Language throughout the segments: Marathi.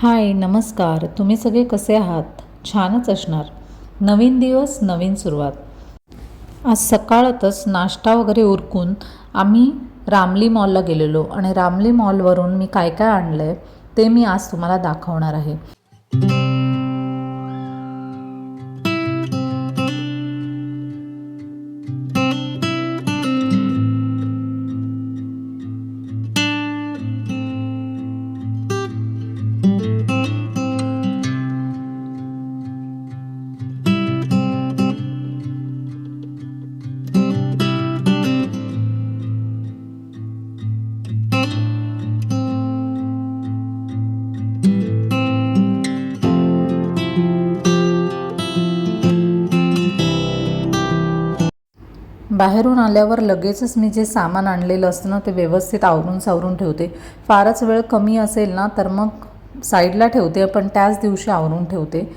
हाय नमस्कार. तुम्ही सगळे कसे आहात? छानच असणार. नवीन दिवस नवीन सुरुवात. आज सकाळतच नाश्ता वगैरे उरकून आम्ही रामली मॉलला गेलेलो आणि रामली मॉलवरून मी काय काय आणलं आहे ते मी आज तुम्हाला दाखवणार आहे. बाहेरून आल्यावर लगेचच मी जे सामान आणलेलं असतं ना ते व्यवस्थित आवरून सावरून ठेवते. फारच वेळ कमी असेल ना तर मग साईडला ठेवते, पण त्याच दिवशी आवरून ठेवते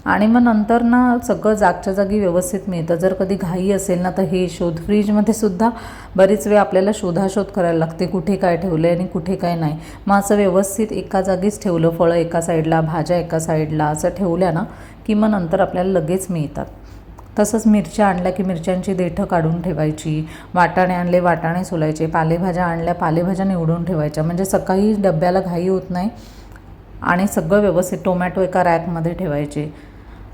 आणि मग नंतर ना सगळं जागच्या जागी व्यवस्थित मिळतं. जर कधी घाई असेल ना तर हे शोध. फ्रीजमध्ये सुद्धा बरीच वेळ आपल्याला शोधाशोध करायला लागते, कुठे काय ठेवलं आहे आणि कुठे काय नाही. मग असं व्यवस्थित एका जागीच ठेवलं, फळं एका साईडला, भाज्या एका साईडला असं ठेवल्या ना की मग नंतर आपल्याला लगेच मिळतात. तसंच मिरच्या आणल्या की मिरच्यांची देठं काढून ठेवायची, वाटाणे आणले वाटाणे सोलायचे, पालेभाज्या आणल्या पालेभाज्या निवडून ठेवायच्या, म्हणजे सकाळी डब्याला घाई होत नाही आणि सगळं व्यवस्थित. टोमॅटो एका रॅकमध्ये ठेवायचे.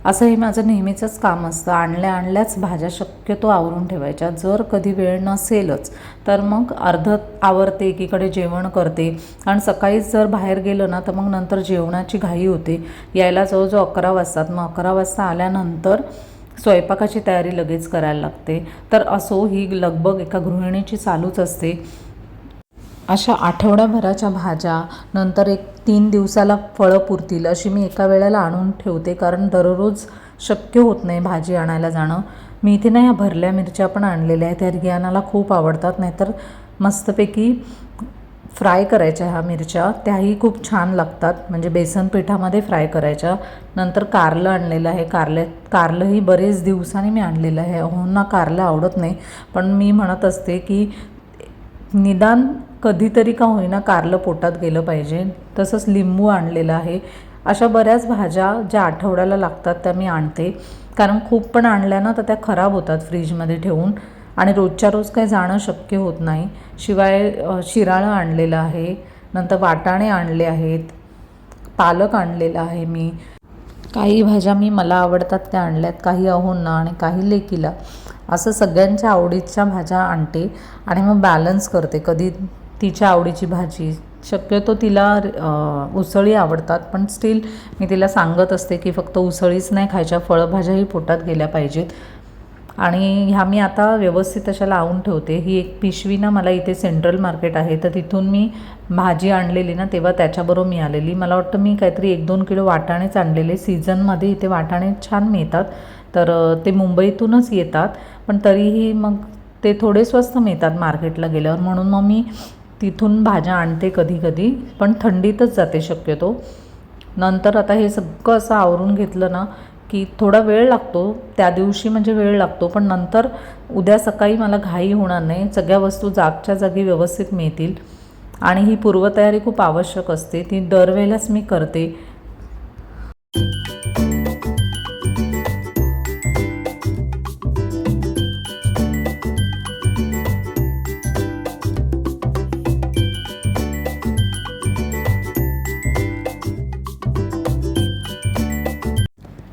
असं हे माझं नेहमीचंच काम असतं. आणल्याच भाज्या शक्यतो आवरून ठेवायच्या. जर कधी वेळ नसेलच तर मग अर्धं आवरते, एकीकडे जेवण करते. कारण सकाळीच जर बाहेर गेलं ना तर मग नंतर जेवणाची घाई होते. यायला जवळजवळ 11 वाजतात. मग 11 वाजता आल्यानंतर स्वयंपाकाची तयारी लगेच करायला लागते. तर असो, ही लगबग एका गृहिणीची चालूच असते. अशा आठवड्याभराच्या भाज्या, नंतर 3 दिवसाला फळं पुरतील अशी मी एका वेळेला आणून ठेवते, कारण दररोज शक्य होत नाही भाजी आणायला जाणं. मी इथे ना ह्या भरल्या मिरच्या पण आणलेल्या आहेत. त्या रियानाला खूप आवडतात. नाहीतर मस्तपैकी फ्राय करायच्या ह्या मिरच्या, त्याही खूप छान लागतात. म्हणजे बेसन पिठामध्ये फ्राय करायच्या. नंतर कारलं आणलेलं आहे. कारलंही बरेच दिवसांनी मी आणलेलं आहे. ना कारलं आवडत नाही, पण मी म्हणत असते की निदान कधीतरी का होईना कारलं पोटात गेलं पाहिजे. तसंच लिंबू आणलेलं आहे. अशा बऱ्याच भाज्या ज्या आठवड्याला लागतात त्या मी आणते, कारण खूप पण आणल्या ना तर त्या खराब होतात फ्रीजमध्ये ठेवून आणि रोजच्या रोज काही जाणं शक्य होत नाही. शिवाय शिराळं आणलेलं आहे, नंतर वाटाणे आणले आहेत, पालक आणलेला आहे मी. काही भाज्या मला आवडतात त्या आणल्यात, काही अहोंना आणि काही लेकीला. असं सगळ्यांच्या आवडीच्या भाज्या आणते आणि मग बॅलन्स करते. कधी तिच्या आवडीची भाजी, शक्यतो तिला उसळी आवडतात, पण स्टील मी तिला सांगत असते की फक्त उसळीच नाही खायच्या, फळभाज्याही पोटात गेल्या पाहिजेत. आणि ह्या मी आता व्यवस्थित अशा लावून ठेवते. ही एक पिशवी ना मला इथे सेंट्रल मार्केट आहे तर तिथून मी भाजी आणलेली ना तेव्हा त्याच्याबरोबर मी आलेली. मला वाटतं मी काहीतरी 1-2 किलो वाटाणेच आणलेले. सीझनमध्ये इथे वाटाणे छान मिळतात, तर ते मुंबईतूनच येतात, पण तरीही मग ते थोडे स्वस्त मिळतात मार्केटला गेल्यावर, म्हणून मग मी तिथून भाज्या आणते कधी कधी, पण थंडीतच जाते शक्यतो. नंतर आता हे सगळं असं आवरून घेतलं ना की थोडा वेळ लागतो त्या दिवशी, म्हणजे वेळ लागतो, पण नंतर उद्या सकाळी मला घाई होणार नाही. सगळ्या वस्तू जागच्या जागी व्यवस्थित मिळतील आणि ही पूर्वतयारी खूप आवश्यक असते. ती दरवेळेलाच मी करते.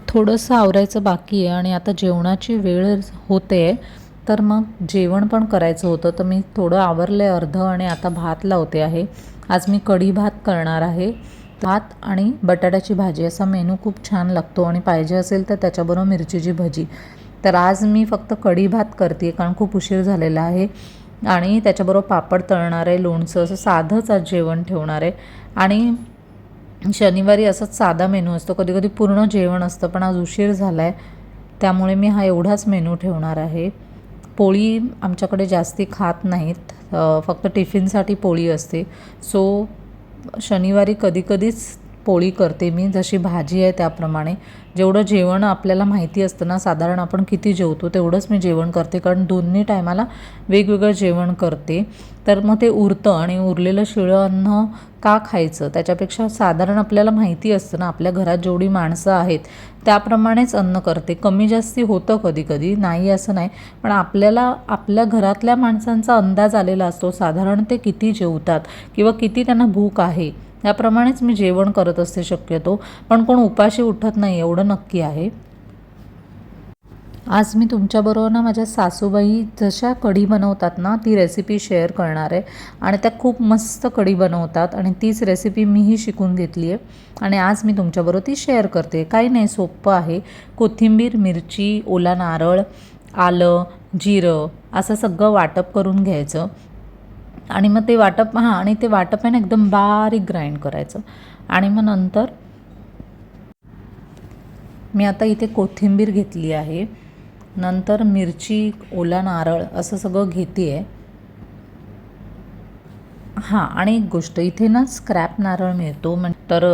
थोडंसं आवरायचं बाकी आहे आणि आता जेवणाची वेळ होते, तर मग जेवण पण करायचं होतं. तर मी थोडं आवरलं आहे अर्धं आणि आता भात लावते आहे. आज मी कढी भात करणार आहे. भात आणि बटाट्याची भाजी असा मेनू खूप छान लागतो आणि पाहिजे असेल तर त्याच्याबरोबर मिरचीची भजी. तर आज मी फक्त कढी भात करते कारण खूप उशीर झालेला आहे आणि त्याच्याबरोबर पापड तळणार आहे, लोणचं, असं साधंच आज जेवण ठेवणार आहे. आणि शनिवारी असंच साधा मेनू असतो, कधी कधी पूर्ण जेवण असतं, पण आज उशीर झाला आहे त्यामुळे मी हा एवढाच मेनू ठेवणार आहे. पोळी आमच्याकडे जास्ती खात नाहीत, फक्त टिफिनसाठी पोळी असते. सो शनिवारी कधीकधीच पोळी करते मी, जशी भाजी आहे त्याप्रमाणे. जेवढं जेवण आपल्याला माहिती असतं ना साधारण आपण किती जेवतो तेवढंच मी जेवण करते, कारण दोन्ही टायमाला वेगवेगळं जेवण करते. तर मग ते उरतं आणि उरलेलं शिळं अन्न का खायचं, त्याच्यापेक्षा साधारण आपल्याला माहिती असतं ना आपल्या घरात जेवढी माणसं आहेत त्याप्रमाणेच अन्न करते. कमी जास्ती होतं कधी कधी, नाही असं नाही, पण आपल्याला आपल्या घरातल्या माणसांचा अंदाज आलेला असतो साधारण ते किती जेवतात किंवा किती त्यांना भूक आहे, त्याप्रमाणेच मी जेवण करत असते शक्यतो. पण कोण उपाशी उठत नाही एवढं नक्की आहे. आज मी तुमच्याबरोबर ना माझ्या सासूबाई जशा कढी बनवतात ना ती रेसिपी शेअर करणार आहे. आणि त्या खूप मस्त कढी बनवतात आणि तीच रेसिपी मीही शिकून घेतली आहे आणि आज मी तुमच्याबरोबर ती शेअर करते. काही नाही, सोपं आहे. कोथिंबीर, मिरची, ओला नारळ, आलं, जिरं असं सगळं वाटप करून घ्यायचं आणि मग ते वाटप आणि ते वाटप आहे ना एकदम बारीक ग्राइंड करायचं. आणि मग नंतर मी आता इथे कोथिंबीर घेतली आहे, नंतर मिरची, ओला नारळ असं सगळं घेते आहे. आणि एक गोष्ट, इथे ना स्क्रॅप नारळ मिळतो, तर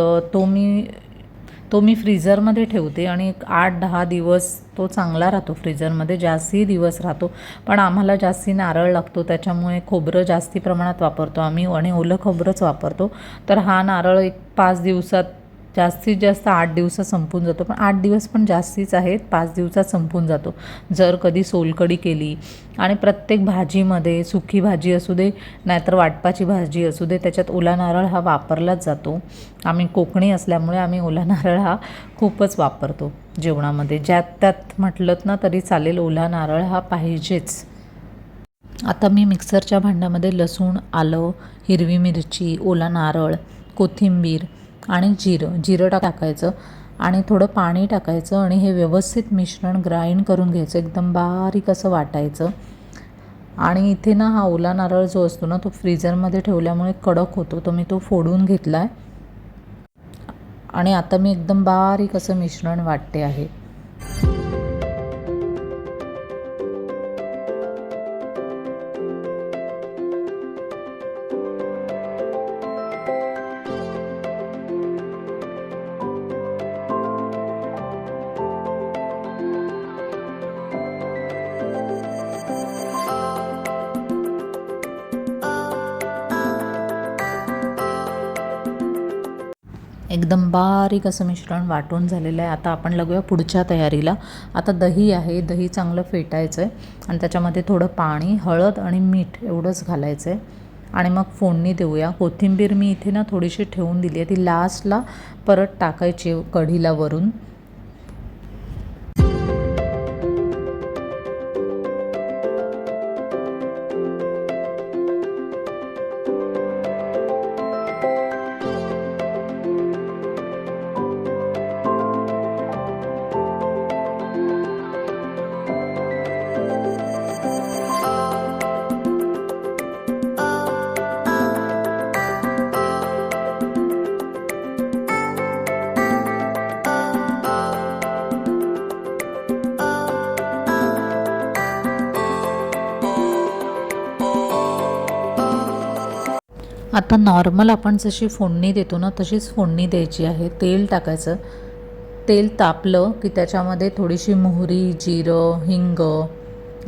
तो मी फ्रीझरमध्ये ठेवते आणि एक 8-10 दिवस तो चांगला राहतो फ्रीझरमध्ये, जास्ती दिवस राहतो. पण आम्हाला जास्ती नारळ लागतो त्याच्यामुळे खोबरं जास्ती प्रमाणात वापरतो आम्ही आणि ओलं खोबरंच वापरतो. तर हा नारळ एक 5 दिवसात, जास्तीत जास्त 8 दिवसात संपून जातो. पण 8 दिवस पण जास्तीच आहेत, 5 दिवसात संपून जातो जर कधी सोलकढी केली. आणि प्रत्येक भाजीमध्ये, सुकी भाजी असू दे नाहीतर वाटपाची भाजी असू दे, त्याच्यात ओला नारळ हा वापरलाच जातो. आम्ही कोकणी असल्यामुळे आम्ही ओला नारळ हा खूपच वापरतो जेवणामध्ये. ज्यात त्यात म्हटलं ना तरी चालेल, ओला नारळ हा पाहिजेच. आता मी मिक्सरच्या भांड्यामध्ये लसूण, आलं, हिरवी मिरची, ओला नारळ, कोथिंबीर आणि जिरं टाकायचं आणि थोडं पाणी टाकायचं आणि हे व्यवस्थित मिश्रण ग्राइंड करून घ्यायचं, एकदम बारीक असं वाटायचं. आणि इथे ना हा ओला नारळ जो असतो ना तो फ्रीझरमध्ये ठेवल्यामुळे कडक होतो, तर मी तो फोडून घेतला आहे आणि आता मी एकदम बारीक असं मिश्रण वाटते आहे. एकदम बारीक असं मिश्रण वाटून झालेलं आहे. आता आपण लागूया पुढच्या तयारीला. आता दही आहे, दही चांगलं फेटायचं आहे आणि त्याच्यामध्ये थोडं पाणी, हळद आणि मीठ एवढंच घालायचं आहे आणि मग फोडणी देऊया. कोथिंबीर मी इथे ना थोडीशी ठेवून दिली आहे, ती लास्टला परत टाकायची कढीला वरून. आता नॉर्मल आपण जशी फोडणी देतो ना तशीच फोडणी द्यायची आहे. तेल टाकायचं, तेल तापलं की त्याच्यामध्ये थोडीशी मोहरी, जिरं, हिंग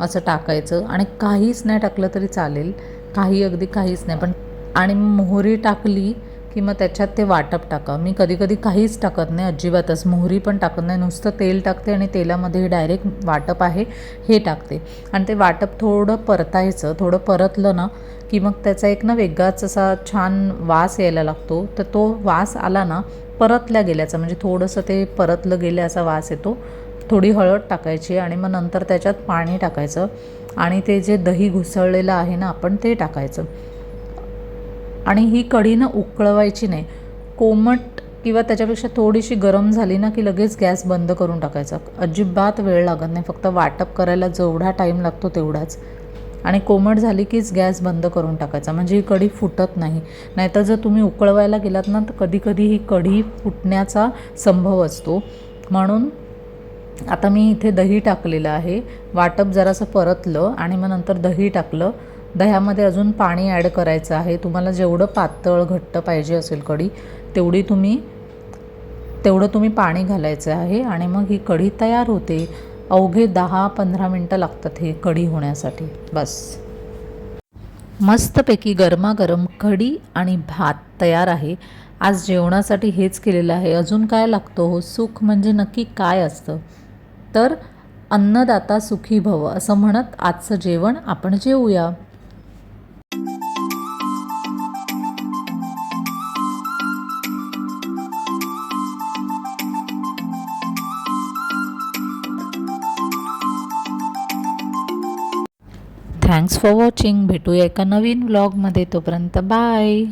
असं टाकायचं आणि काहीच नाही टाकलं तरी चालेल, अगदी काहीच नाही. पण आणि मोहरी टाकली की मग त्याच्यात ते वाटप टाका. मी कधी कधी काहीच टाकत नाही, अजिबातच मोहरी पण टाकत नाही, नुसतं तेल टाकते आणि तेलामध्ये डायरेक्ट वाटप आहे हे टाकते आणि ते वाटप थोडं परतायचं. थोडं परतलं ना की मग त्याचा एक ना वेगळाच असा छान वास यायला लागतो. तर तो वास आला ना परतल्या गेल्याचा, म्हणजे थोडंसं ते परतलं गेलं असा वास येतो. थोडी हळद टाकायची आणि मग नंतर त्याच्यात पाणी टाकायचं आणि ते जे दही घुसळलेलं आहे ना आपण ते टाकायचं. आणि ही कढी ना उकळवायची नाही, कोमट किंवा त्याच्यापेक्षा थोडीशी गरम झाली ना की लगेच गॅस बंद करून टाकायचा. अजिबात वेळ लागत नाही, फक्त वाटप करायला जेवढा टाईम लागतो तेवढाच. आणि कोमट झाली कीच गॅस बंद करून टाकायचा, म्हणजे ही कढी फुटत नाही. नाहीतर जर तुम्ही उकळवायला गेलात ना तर कधी कधी ही कढी फुटण्याचा संभव असतो. म्हणून आता मी इथे दही टाकलेलं आहे, वाटप जरासं परतलं आणि मग नंतर दही टाकलं. दह्यामध्ये अजून पाणी ॲड करायचं आहे. तुम्हाला जेवढं पातळ घट्ट पाहिजे असेल कढी तेवढी तुम्ही तेवढं तुम्ही पाणी घालायचं आहे आणि मग ही कढी तयार होते. अवघे 10-15 मिनटं लागतात हे कढी होण्यासाठी बस. मस्तपैकी गरमागरम कढी आणि भात तयार आहे. आज जेवणासाठी हेच केलेलं आहे. अजून काय लागतं हो? सुख म्हणजे नक्की काय असतं? तर अन्नदाता सुखी भव असं म्हणत आजचं जेवण आपण जेवूया. Thanks for watching. भेटूया एका नवीन व्लॉगमध्ये. तोपर्यंत बाय.